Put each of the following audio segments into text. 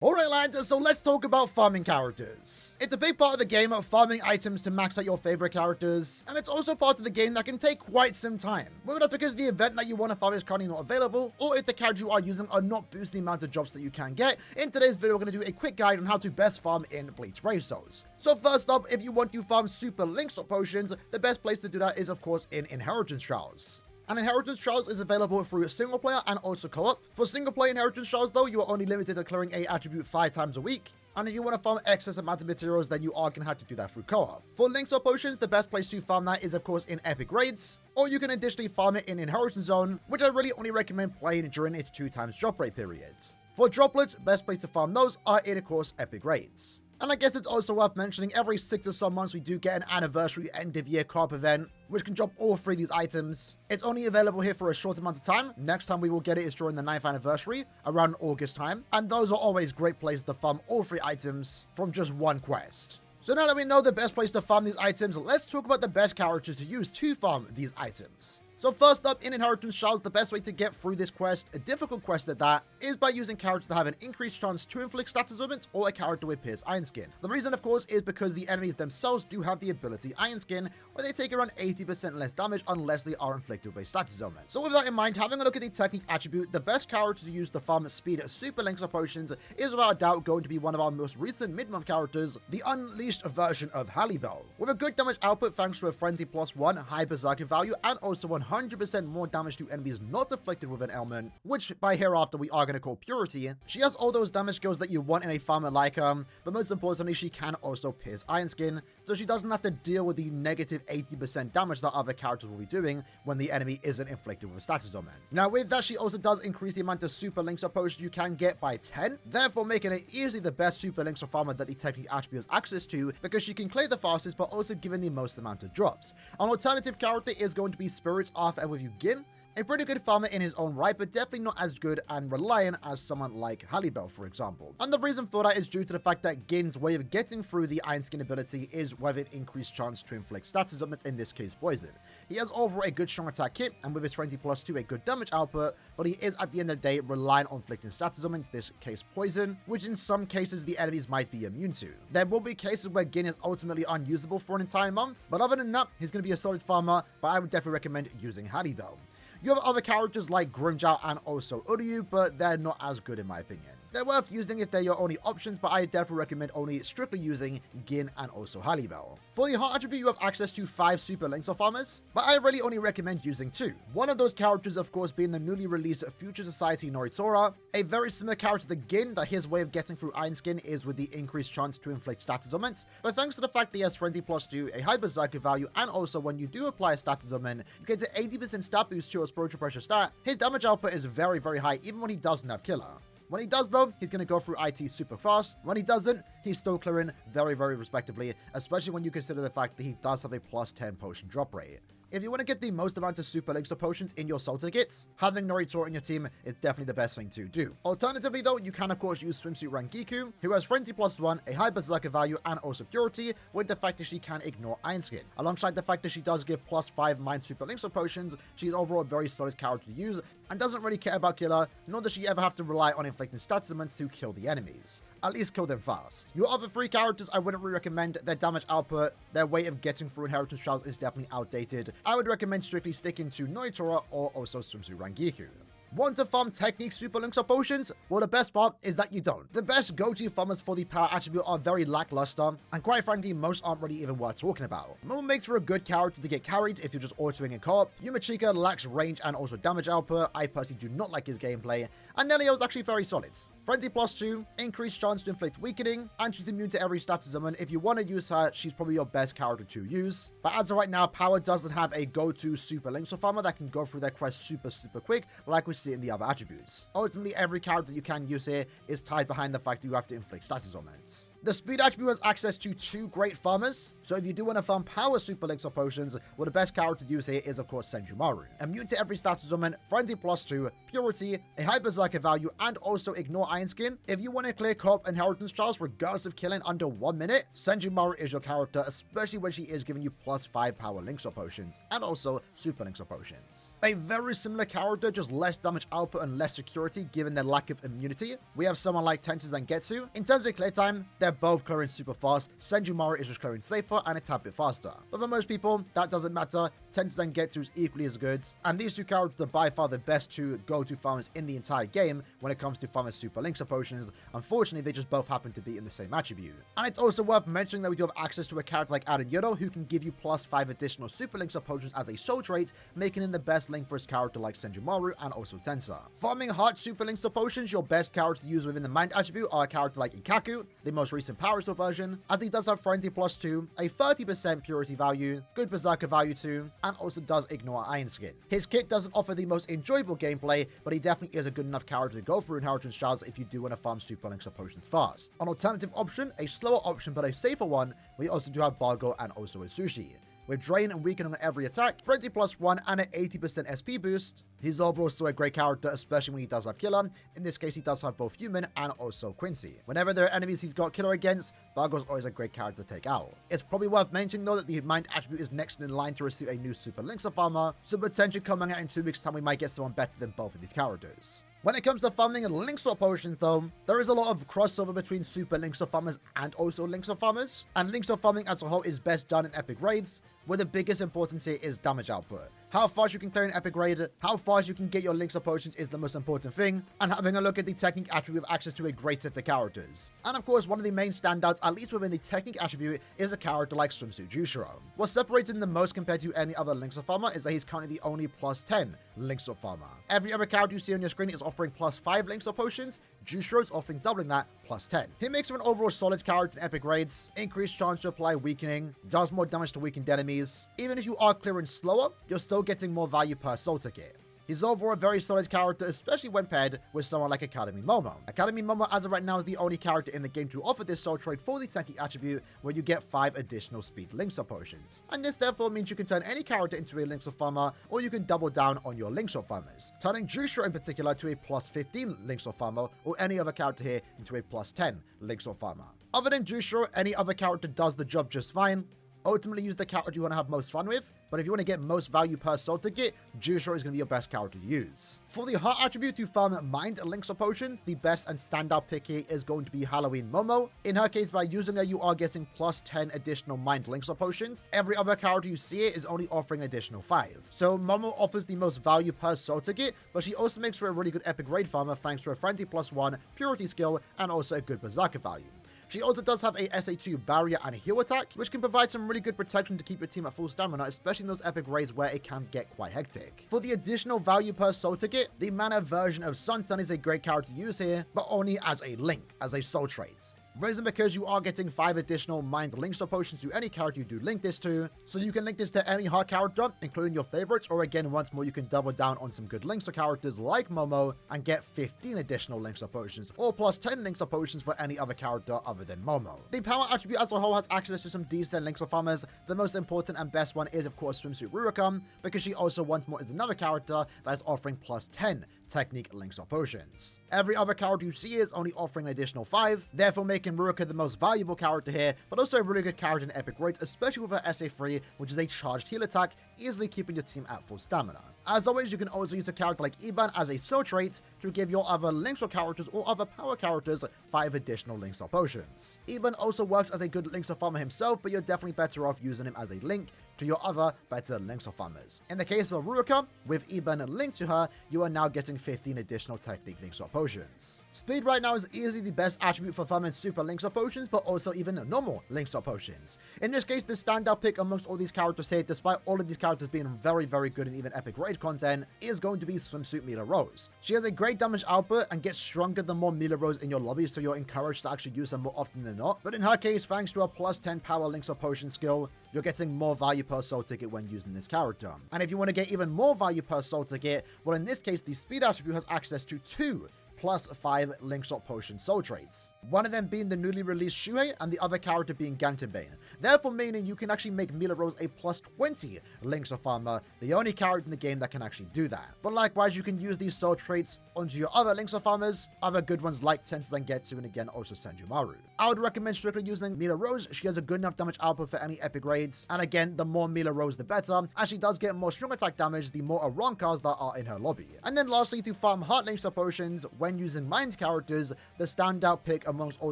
Alright lads, so let's talk about farming characters. It's a big part of the game of farming items to max out your favorite characters, and it's also part of the game that can take quite some time. Whether that's because the event that you want to farm is currently not available, or if the characters you are using are not boosting the amount of jobs that you can get, in today's video we're going to do a quick guide on how to best farm in Bleach Brave Souls. So first up, if you want to farm super links or potions, the best place to do that is of course in Inheritance Trials. And Inheritance Trials is available through single player and also co-op. For single player Inheritance Trials though, you are only limited to clearing a attribute 5 times a week. And if you want to farm excess amount of materials, then you are going to have to do that through co-op. For links or potions, the best place to farm that is of course in Epic Raids, or you can additionally farm it in Inheritance Zone, which I really only recommend playing during its 2 times drop rate periods. For droplets, best place to farm those are in of course Epic Raids. And I guess it's also worth mentioning, every 6 or so months we do get an anniversary end of year co-op event, which can drop all 3 of these items. It's only available here for a short amount of time. Next time we will get it is during the 9th anniversary, around August time. And those are always great places to farm all 3 items from just one quest. So now that we know the best place to farm these items, let's talk about the best characters to use to farm these items. So first up, in Inheritance Trials, the best way to get through this quest, a difficult quest at that, is by using characters that have an increased chance to inflict stat absorbance or a character with Pierce Iron Skin. The reason, of course, is because the enemies themselves do have the ability Iron Skin, where they take around 80% less damage unless they are inflicted with a stat absorbance. So with that in mind, having a look at the technique attribute, the best character to use to farm speed super links or potions is without a doubt going to be one of our most recent mid-month characters, the unleashed version of Hallibell. With a good damage output thanks to a frenzy +1, high berserker value, and also 100% more damage to enemies not afflicted with an ailment, which by hereafter we are going to call Purity. She has all those damage skills that you want in a farmer like her, but most importantly she can also pierce Iron Skin, so she doesn't have to deal with the negative 80% damage that other characters will be doing when the enemy isn't inflicted with a status ailment. Now with that, she also does increase the amount of super links or potions you can get by 10, therefore making it easily the best super links or farmer that the technique attribute has access to, because she can clear the fastest but also giving the most amount of drops. An alternative character is going to be Spirits Arthur with Gin, a pretty good farmer in his own right, but definitely not as good and reliant as someone like Hallibell, for example. And the reason for that is due to the fact that Gin's way of getting through the Iron Skin ability is with an increased chance to inflict status ailments, in this case poison. He has overall a good strong attack kit, and with his 20+2 a good damage output, but he is at the end of the day reliant on inflicting status ailments, in this case poison, which in some cases the enemies might be immune to. There will be cases where Gin is ultimately unusable for an entire month, but other than that, he's going to be a solid farmer, but I would definitely recommend using Hallibell. You have other characters like Grimjow and also Uryu, but they're not as good in my opinion. They're worth using if they're your only options, but I definitely recommend only strictly using Gin and also Hallibell. For the heart attribute, you have access to 5 super links or farmers, but I really only recommend using 2. One of those characters, of course, being the newly released Future Society Noritora, a very similar character to Gin, that his way of getting through Iron Skin is with the increased chance to inflict status ailments, but thanks to the fact that he has frenzy +2, a high berserker value, and also when you do apply a status ailment, you get an 80% stat boost to your spiritual pressure stat. His damage output is very, very high, even when he doesn't have killer. When he does though, he's going to go through IT super fast. When he doesn't, he's still clearing very, very respectively, especially when you consider the fact that he does have a +10 potion drop rate. If you want to get the most amount of super links or potions in your soul tickets, having Noritora in your team is definitely the best thing to do. Alternatively though, you can of course use Swimsuit Rangiku, who has frenzy +1, a high berserker value, and also purity, with the fact that she can ignore Iron Skin. Alongside the fact that she does give +5 mind super links or potions, she's overall a very solid character to use, and doesn't really care about killer, nor does she ever have to rely on inflicting stat ailments to kill the enemies. At least kill them fast. Your other 3 characters I wouldn't really recommend. Their damage output, their way of getting through Inheritance Trials is definitely outdated. I would recommend strictly sticking to Noritora or also Swimsuit Rangiku. Want to farm technique super links or potions? Well, the best part is that you don't. The best go-to farmers for the power attribute are very lackluster, and quite frankly, most aren't really even worth talking about. Momo makes for a good character to get carried if you're just autoing in co-op. Yumachika lacks range and also damage output. I personally do not like his gameplay, and Nelio is actually very solid. Frenzy +2, increased chance to inflict weakening, and she's immune to every status ailment. If you want to use her, she's probably your best character to use. But as of right now, Power doesn't have a go-to super links or farmer that can go through their quest super quick, like we see in the other attributes. Ultimately, every character you can use here is tied behind the fact that you have to inflict status ailments. The speed attribute has access to 2 great farmers, so if you do want to farm power super links or potions, well, the best character to use here is of course Senjumaru. Immune to every status ailment, frenzy +2, purity, a high berserker value, and also ignore Iron Skin, if you want to clear co-op inheritance trials regardless of killing under 1 minute, Senjumaru is your character, especially when she is giving you +5 power link swap potions and also super link swap potions. A very similar character, just less damage output and less security given their lack of immunity. We have someone like Tensa Zangetsu. In terms of clear time, they're both clearing super fast. Senjumaru is just clearing safer and a tad bit faster. But for most people, that doesn't matter. Tensa Zangetsu is equally as good, and these two characters are by far the best two go-to farmers in the entire game when it comes to farming super link swap potions. Unfortunately, they just both happen to be in the same attribute. And it's also worth mentioning that we do have access to a character like Aaroniero who can give you +5 additional super link swap potions as a soul trait, making him the best link for his character like Senjumaru and also Tensa. Farming hard super link swap potions, your best character to use within the mind attribute are a character like Ikaku, the most recent power sword version, as he does have Frenzy +2, a 30% purity value, good berserker value too, and also does ignore Iron Skin. His kit doesn't offer the most enjoyable gameplay, but he definitely is a good enough character to go through inheritance trials if you do want to farm super link swap potions fast. An alternative option, a slower option but a safer one, we also do have Bargo and also a Sushi. With Drain and Weaken on every attack, Frenzy +1 and an 80% SP boost. He's overall still a great character, especially when he does have Killer. In this case, he does have both Human and also Quincy. Whenever there are enemies he's got Killer against, Bargo's always a great character to take out. It's probably worth mentioning though that the Mind attribute is next in line to receive a new Super Link Swap armor, so potentially coming out in 2 weeks time we might get someone better than both of these characters. When it comes to farming and link swap potions though, there is a lot of crossover between super link swap farmers and also link swap farmers, and link swap farming as a whole is best done in epic raids, where the biggest importance here is damage output. How fast you can clear an epic raid, how fast you can get your link swap potions is the most important thing, and having a look at the technique attribute with access to a great set of characters. And of course, one of the main standouts, at least within the technique attribute, is a character like Swimsuit Jushiro. What separates him the most compared to any other link swap farmer is that he's currently the only +10 link swap farmer. Every other character you see on your screen is offering +5 link swap potions. Jushiro's offering doubling that, +10. He makes him an overall solid character in epic raids, increased chance to apply weakening, does more damage to weakened enemies. Even if you are clearing slower, you're still getting more value per soul ticket. He's overall a very solid character, especially when paired with someone like Academy Momo. Academy Momo, as of right now, is the only character in the game to offer this soul trade for the technique attribute, where you get 5 additional speed link swap potions. And this therefore means you can turn any character into a link swap farmer, or you can double down on your link swap farmers, turning Jushiro in particular to a +15 link swap farmer, or any other character here into a +10 link swap farmer. Other than Jushiro, any other character does the job just fine. Ultimately, use the character you want to have most fun with, but if you want to get most value per soul ticket, Jushiro is going to be your best character to use. For the heart attribute to farm mind link swap potions, the best and standout pick here is going to be Halloween Momo. In her case, by using her, you are getting +10 additional mind link swap potions. Every other character you see it is only offering additional 5. So Momo offers the most value per soul ticket, but she also makes for a really good epic raid farmer thanks to a Frenzy +1 purity skill and also a good berserker value. She also does have a SA2 barrier and a heal attack, which can provide some really good protection to keep your team at full stamina, especially in those epic raids where it can get quite hectic. For the additional value per soul ticket, the mana version of Sunsun is a great character to use here, but only as a link, as a soul trait. Reason because you are getting 5 additional mind link swap potions to any character you do link this to, so you can link this to any hard character, including your favorites, or again, once more, you can double down on some good link swap characters like Momo and get 15 additional link swap potions, or +10 link swap potions for any other character other than Momo. The power attribute as a whole has access to some decent link swap farmers. The most important and best one is, of course, Swimsuit Ruroka, because she also once more is another character that is offering +10 technique link swap potions. Every other character you see is only offering an additional 5, therefore making Ruroka the most valuable character here, but also a really good character in epic raids, especially with her SA3, which is a charged heal attack, easily keeping your team at full stamina. As always, you can also use a character like Iban as a soul trait to give your other link swap characters or other power characters 5 additional link swap potions. Iban also works as a good link swap farmer himself, but you're definitely better off using him as a link to your other better link swap farmers. In the case of Ruroka, with Iban linked to her, you are now getting 15 additional technique link swap potions. Speed right now is easily the best attribute for farming super link swap potions, but also even normal link swap potions. In this case, the standout pick amongst all these characters here, despite all of these characters being very, very good in even epic raid content, is going to be Swimsuit Mila Rose. She has a great damage output and gets stronger the more Mila Rose in your lobby, so you're encouraged to actually use her more often than not. But in her case, thanks to a +10 power link swap potion skill, you're getting more value per soul ticket when using this character. And if you want to get even more value per soul ticket, well, in this case, the speed attribute has access to 2 plus 5 Link Swap Potion soul traits. One of them being the newly released Shuhei and the other character being Gantenbane. Therefore meaning you can actually make Mila Rose a plus 20 Link Swap farmer, the only character in the game that can actually do that. But likewise, you can use these soul traits onto your other Link Swap farmers, other good ones like Tensei Zangetsu and again also Senjumaru. I would recommend strictly using Mila Rose. She has a good enough damage output for any epic raids, and again, the more Mila Rose the better, as she does get more strong attack damage the more Aron cards that are in her lobby. And then lastly, to farm Heart Link Swap potions when using mind characters, the standout pick amongst all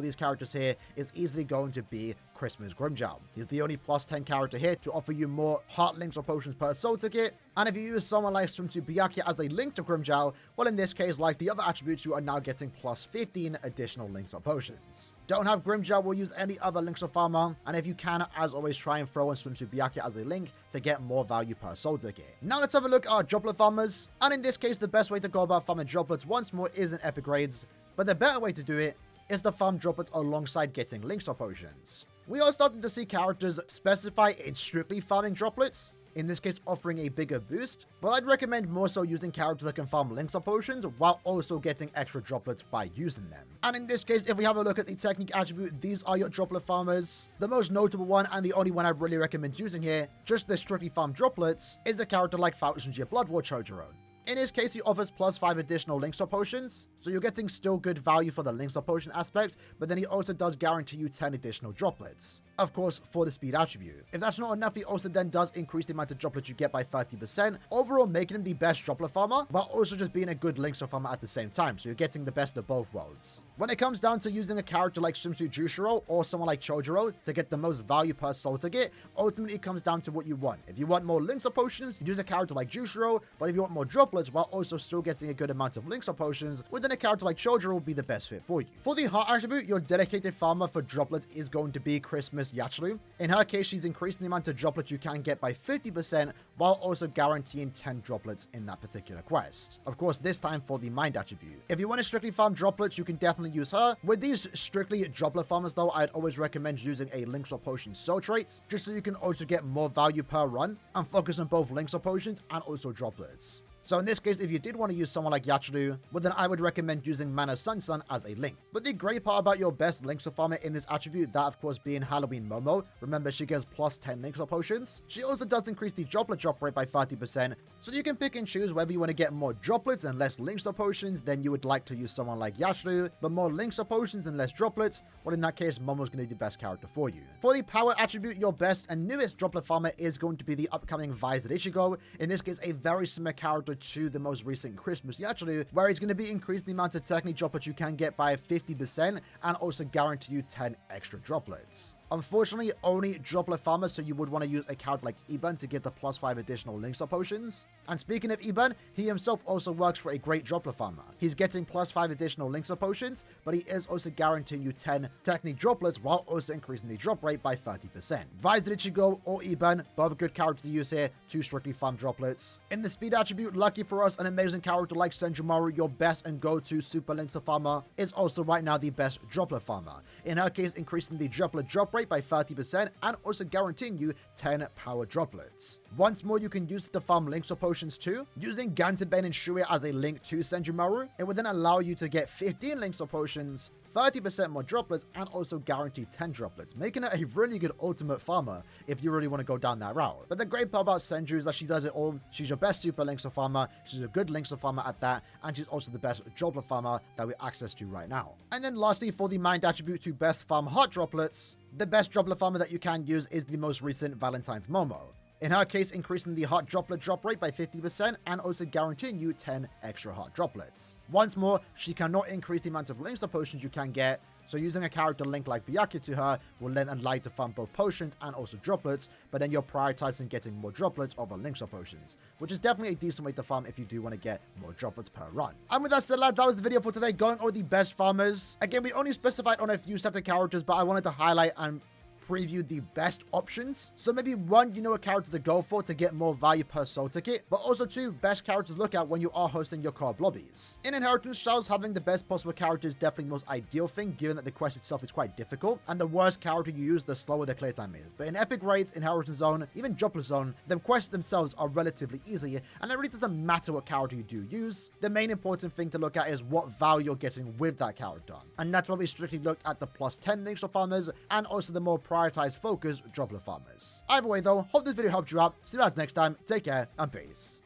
these characters here is easily going to be Christmas Grimmjow. He's the only plus 10 character here to offer you more Heart Links or potions per soul ticket, and if you use someone like Swimsuit Byakuya as a link to Grimmjow, well in this case, like the other attributes, you are now getting plus 15 additional links or potions. Don't have Grimmjow, we'll use any other links or farmer, and if you can, as always, try and throw in Swimsuit Byakuya as a link to get more value per soul ticket. Now let's have a look at our Droplet farmers, and in this case, the best way to go about farming Droplets once more is in epic raids, but the better way to do it is to farm Droplets alongside getting links or potions. We are starting to see characters specify it's strictly farming Droplets, in this case offering a bigger boost, but I'd recommend more so using characters that can farm links or potions while also getting extra droplets by using them. And in this case, if we have a look at the technique attribute, these are your droplet farmers. The most notable one and the only one I really recommend using here, just the strictly farm droplets, is a character like 1000 Year Blood War Chojuro. In his case, he offers plus 5 additional links or potions, so you're getting still good value for the links or potion aspect, but then he also does guarantee you 10 additional droplets. Of course, for the speed attribute. If that's not enough, he also then does increase the amount of droplets you get by 30%, overall making him the best droplet farmer, but also just being a good links or farmer at the same time, so you're getting the best of both worlds. When it comes down to using a character like Swimsuit Jushiro or someone like Chojuro to get the most value per soul ticket, ultimately it comes down to what you want. If you want more links or potions, use a character like Jushiro, but if you want more droplets while also still getting a good amount of links or potions, well then a character like Chojuro will be the best fit for you. For the heart attribute, your dedicated farmer for droplets is going to be Christmas Yachiru. In her case, she's increasing the amount of droplets you can get by 50% while also guaranteeing 10 droplets in that particular quest. Of course, this time for the mind attribute. If you want to strictly farm droplets, you can definitely use her. With these strictly droplet farmers though, I'd always recommend using a links or potion soul traits, just so you can also get more value per run and focus on both links or potions and also droplets. So in this case, if you did want to use someone like Yachiru, well then I would recommend using Mana Sun as a link. But the great part about your best links or farmer in this attribute, that of course being Halloween Momo, remember she gets plus 10 links or potions, she also does increase the droplet drop rate by 30%, so you can pick and choose whether you want to get more droplets and less links or potions, then you would like to use someone like Yachiru, but more links or potions and less droplets, well in that case Momo's going to be the best character for you. For the power attribute, your best and newest droplet farmer is going to be the upcoming Visored Ichigo, in this case a very similar character to the most recent Christmas Yachiru, where he's going to be increasing the amount of technique droplets you can get by 50% and also guarantee you 10 extra droplets. Unfortunately, only droplet farmers, so you would want to use a character like Iban to get the plus 5 additional links or potions. And speaking of Iban, he himself also works for a great droplet farmer. He's getting plus 5 additional links or potions, but he is also guaranteeing you 10 technique droplets while also increasing the drop rate by 30%. Visored Ichigo or Iban, both a good character to use here to strictly farm droplets. In the speed attribute, lucky for us, an amazing character like Senjumaru, your best and go-to super links or farmer, is also right now the best droplet farmer. In her case, increasing the droplet drop rate by 30% and also guaranteeing you 10 power droplets. Once more, you can use it to farm links or potions too. Using Gantenbane and Shuhei as a link to Senjumaru, it would then allow you to get 15 links or potions, 30% more droplets, and also guarantee 10 droplets, making it a really good ultimate farmer if you really want to go down that route. But the great part about Senju is that she does it all. She's your best super links or farmer, she's a good links or farmer at that, and she's also the best droplet farmer that we have access to right now. And then lastly, for the mind attribute to best farm heart droplets, the best droplet farmer that you can use is the most recent Valentine's Momo. In her case, increasing the heart droplet drop rate by 50% and also guaranteeing you 10 extra heart droplets. Once more, she cannot increase the amount of links or potions you can get, so using a character link like Byakuya to her will then allow you to farm both potions and also droplets, but then you're prioritizing getting more droplets over links or potions, which is definitely a decent way to farm if you do want to get more droplets per run. And with that said, lads, that was the video for today, going over the best farmers. Again, we only specified on a few set of characters, but I wanted to highlight and previewed the best options. So maybe 1, you know a character to go for to get more value per soul ticket, but also 2, best characters to look at when you are hosting your co-op lobbies. In Inheritance Trials, having the best possible character is definitely the most ideal thing, given that the quest itself is quite difficult, and the worse character you use, the slower the clear time is. But in Epic Raids, Inheritance Zone, even Droplet Zone, the quests themselves are relatively easy, and it really doesn't matter what character you do use. The main important thing to look at is what value you're getting with that character, and that's why we strictly looked at the +10 links for farmers, and also the more prioritized focus Droplet farmers. Either way though, hope this video helped you out. See you guys next time, take care, and peace.